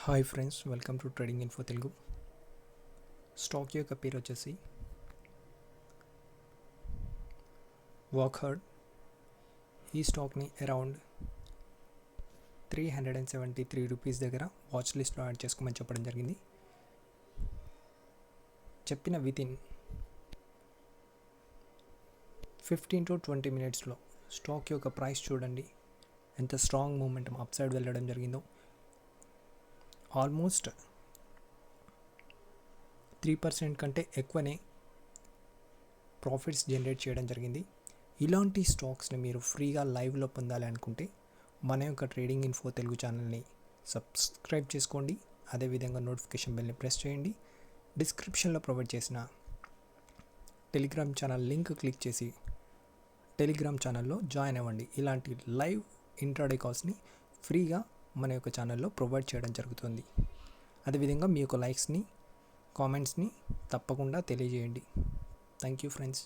Hi friends, welcome to trading info Telugu. Stock యొక్క పేరు వచ్చేసి wockhardt. ఈ స్టాక్ని అరౌండ్ 373 రూపీస్ దగ్గర వాచ్ లిస్ట్లో యాడ్ చేసుకోమని చెప్పడం జరిగింది. చెప్పిన వితిన్ 15 to 20 మినిట్స్లో స్టాక్ యొక్క ప్రైస్ చూడండి ఎంత స్ట్రాంగ్ మూమెంటం అప్ సైడ్ వెళ్ళడం జరిగిందో. ఆల్మోస్ట్ 3% కంటే ఎక్కువనే ప్రాఫిట్స్ జనరేట్ చేయడం జరిగింది. ఇలాంటి స్టాక్స్ని మీరు ఫ్రీగా లైవ్లో పొందాలి అనుకుంటే మన యొక్క ట్రేడింగ్ ఇన్ఫో తెలుగు ఛానల్ని సబ్స్క్రైబ్ చేసుకోండి. అదేవిధంగా నోటిఫికేషన్ బెల్ని ప్రెస్ చేయండి. డిస్క్రిప్షన్లో ప్రొవైడ్ చేసిన టెలిగ్రామ్ ఛానల్ లింక్ క్లిక్ చేసి టెలిగ్రామ్ ఛానల్లో జాయిన్ అవ్వండి. ఇలాంటి లైవ్ ఇంట్రాడే కాల్స్ని ఫ్రీగా మన యొక్క ఛానల్లో ప్రొవైడ్ చేయడం జరుగుతుంది. అదేవిధంగా మీ యొక్క లైక్స్ని, కామెంట్స్ని తప్పకుండా తెలియజేయండి. Thank you friends.